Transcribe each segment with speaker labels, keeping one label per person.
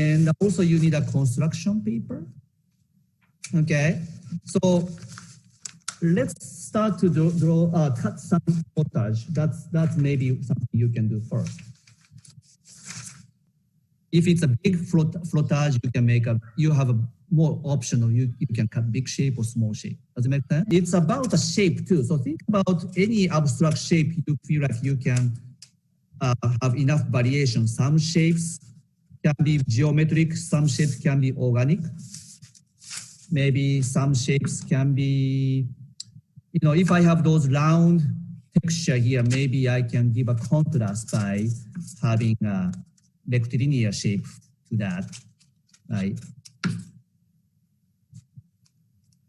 Speaker 1: And also you need a construction paper. Okay, so let's start to cut some footage. That's maybe something you can do first. If it's a big footage, you can you have a more optional. You can cut big shape or small shape. Does it make sense? It's about the shape too. So think about any abstract shape you feel like you can have enough variation. Some shapes can be geometric, some shapes can be organic. Maybe some shapes can be, if I have those round texture here, maybe I can give a contrast by having a rectilinear shape to that, right?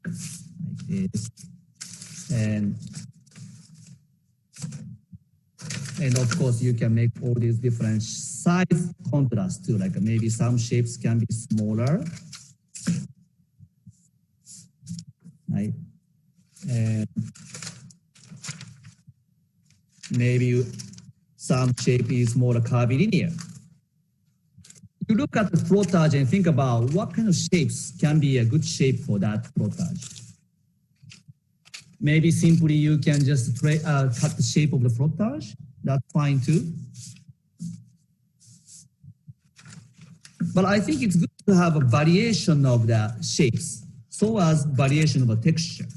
Speaker 1: Like this. And of course, you can make all these different size contrasts too. Like maybe some shapes can be smaller, right? And maybe some shape is more curvilinear. You look at the footage and think about what kind of shapes can be a good shape for that footage. Maybe simply you can just cut the shape of the footage. That's fine too. But I think it's good to have a variation of the shapes, so as variation of a texture.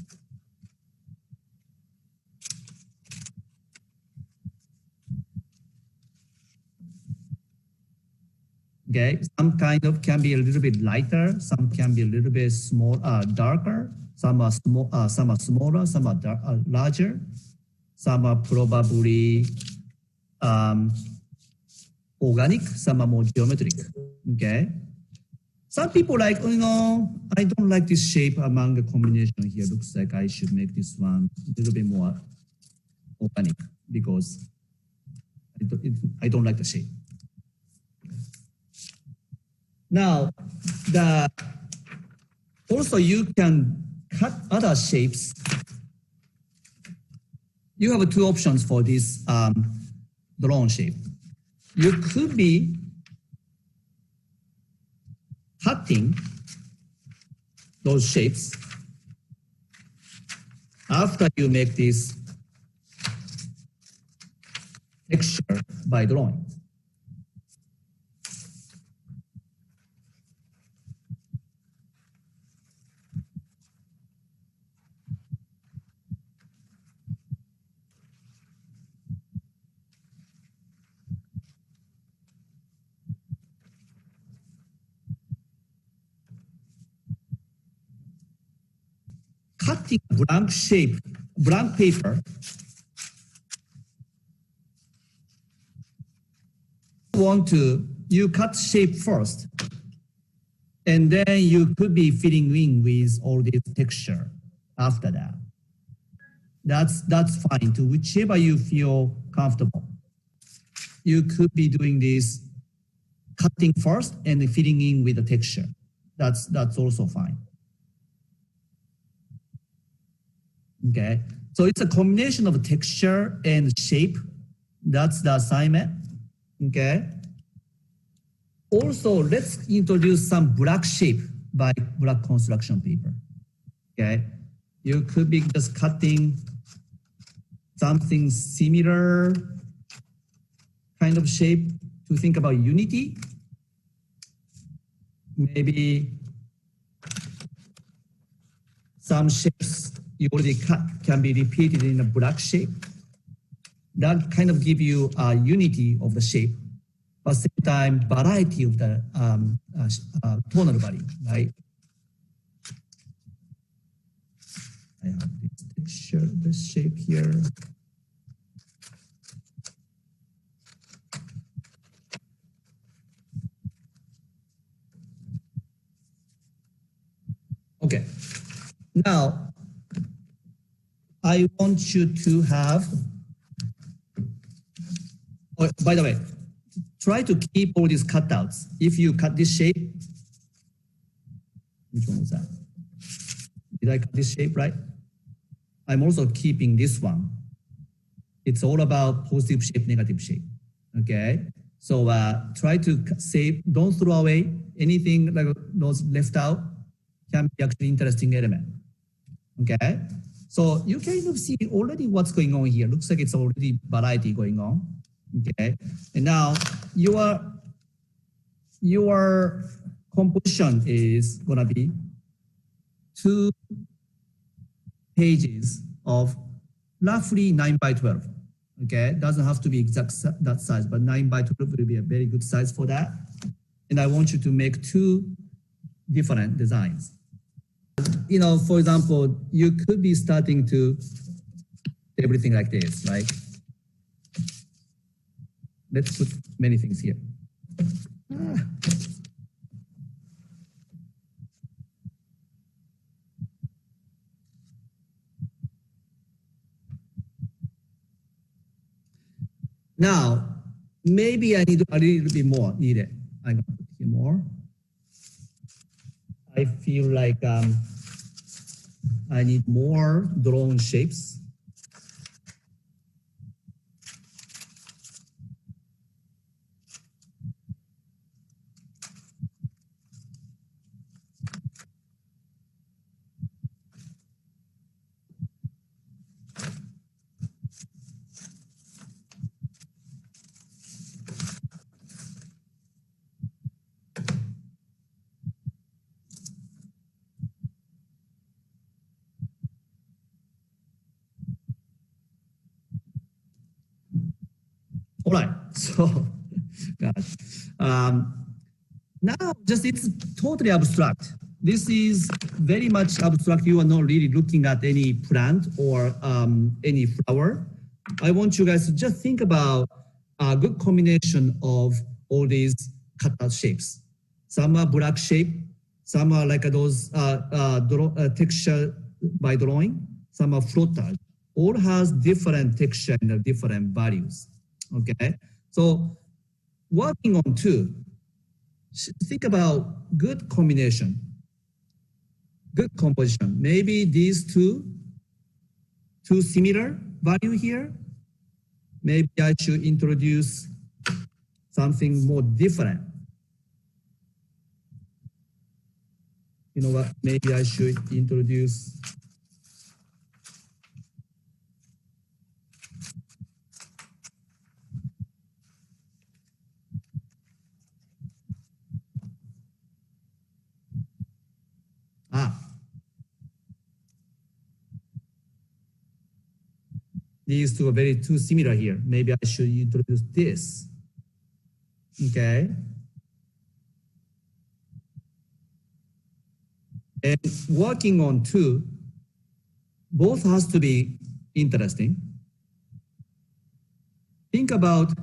Speaker 1: Okay, some kind of can be a little bit lighter, some can be a little bit darker, some are smaller, some are larger, some are probably organic, some are more geometric. Okay, some people like, I don't like this shape among the combination here. Looks like I should make this one a little bit more organic because I don't like the shape. Now, also you can cut other shapes. You have two options for this drone shape. You could be cutting those shapes after you make this texture by drawing. Cutting blank paper, you cut shape first, and then you could be filling in with all this texture after that. That's fine too, whichever you feel comfortable. You could be doing this cutting first and filling in with the texture. That's also fine. Okay, so it's a combination of texture and shape. That's the assignment. Okay. Also, let's introduce some black shape by black construction paper. Okay, you could be just cutting something similar kind of shape to think about unity. Maybe some shapes you already cut can be repeated in a black shape. That kind of give you a unity of the shape, but at the same time, variety of the tonal value, right? I have this texture, this shape here. Okay, now, I want you to have, oh, by the way, try to keep all these cutouts. If you cut this shape, which one was that? Did I cut this shape right? I'm also keeping this one. It's all about positive shape, negative shape, okay? So try to save, don't throw away anything like those left out can be actually interesting element. Okay, so you kind of see already what's going on here. Looks like it's already variety going on. Okay, and now your composition is gonna be 2 pages of roughly 9 by 12. Okay, doesn't have to be exact that size, but 9 by 12 will be a very good size for that. And I want you to make 2 different designs. You know, for example, you could be starting to everything like this, right? Let's put many things here. Now, maybe I need a little bit more needed. I'm gonna put here more. I feel like I need more drone shapes. All right, so now just it's totally abstract. This is very much abstract. You are not really looking at any plant or any flower. I want you guys to just think about a good combination of all these cutout shapes. Some are black shape, some are like those texture by drawing, some are flottage. All has different texture and different values. Okay, so working on 2, think about good combination, good composition. Maybe these two similar value here. Maybe I should introduce something more different. You know what? Maybe I should introduce these two are very too similar here. Maybe I should introduce this. Okay. And working on 2, both has to be interesting. Think about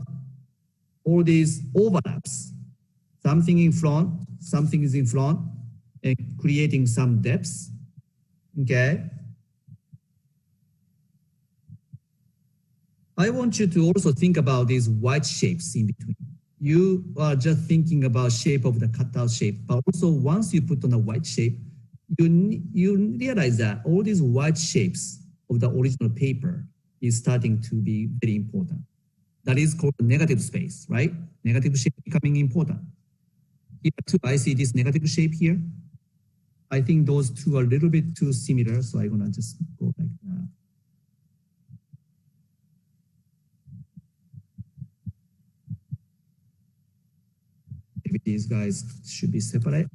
Speaker 1: all these overlaps. Something in front, something is in front, and creating some depths. Okay. I want you to also think about these white shapes in between. You are just thinking about shape of the cutout shape, but also once you put on a white shape, you realize that all these white shapes of the original paper is starting to be very important. That is called negative space, right? Negative shape becoming important. Here too, I see this negative shape here. I think those two are a little bit too similar, so I'm gonna just go like that. Maybe these guys should be separate.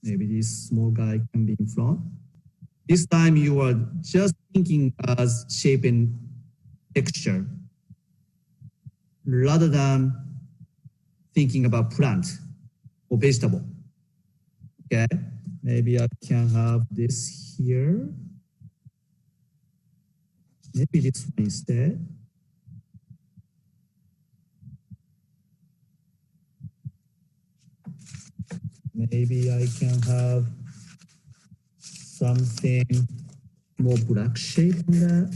Speaker 1: Maybe this small guy can be in front. This time you are just thinking as shape and texture rather than thinking about plant or vegetable. Okay, maybe I can have this here. Maybe this one instead. Maybe I can have something more black shape in that.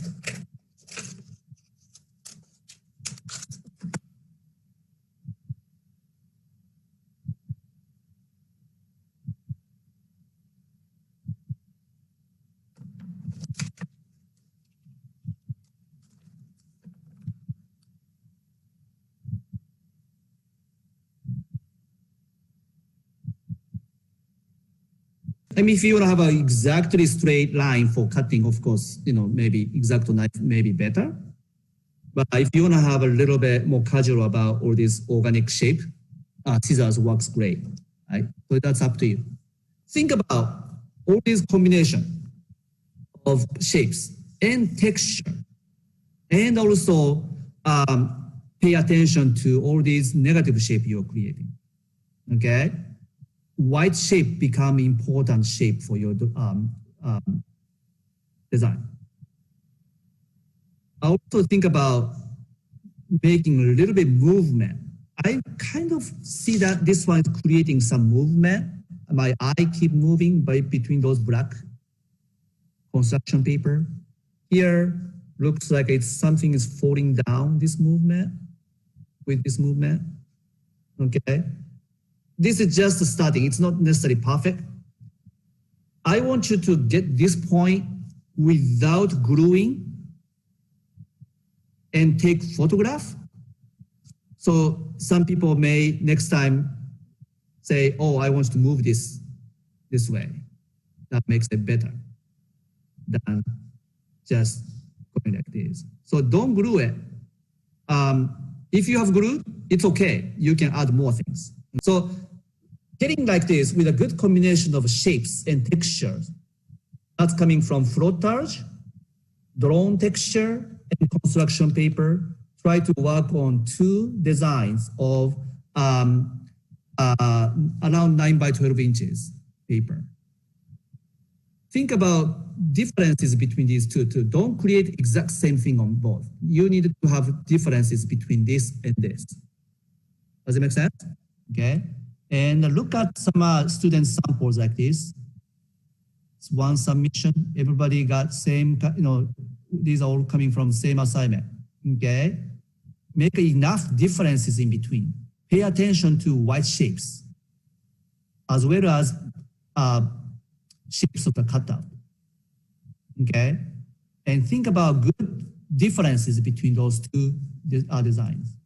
Speaker 1: I mean, if you want to have an exactly straight line for cutting, of course, maybe exact knife may be better. But if you want to have a little bit more casual about all this organic shape, scissors works great, right? So that's up to you. Think about all these combination of shapes and texture, and also pay attention to all these negative shape you're creating, okay? White shape become important shape for your design. I also think about making a little bit movement. I kind of see that this one is creating some movement. My eye keep moving between those black construction paper. Here looks like it's something is falling down this movement with this movement, okay? This is just starting. It's not necessarily perfect. I want you to get this point without gluing and take photograph. So some people may next time say, oh, I want to move this way. That makes it better than just going like this. So don't glue it. If you have glue, it's okay. You can add more things. So getting like this with a good combination of shapes and textures, that's coming from flottage, drawn texture, and construction paper. Try to work on 2 designs of around 9 by 12 inches paper. Think about differences between these two. Don't create exact same thing on both. You need to have differences between this and this. Does it make sense? Okay. And look at some student samples like this. It's one submission. Everybody got same, these are all coming from same assignment. Okay. Make enough differences in between. Pay attention to white shapes as well as shapes of the cutout. Okay. And think about good differences between those two designs.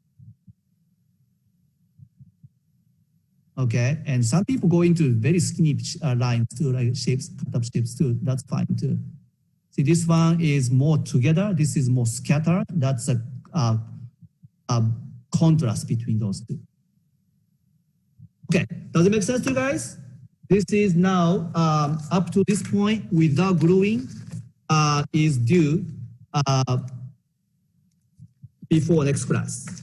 Speaker 1: Okay, and some people go into very skinny lines too, like shapes, cut up shapes too. That's fine too. See, this one is more together. This is more scattered. That's a contrast between those two. Okay, does it make sense to you guys? This is now up to this point without gluing is due before next class.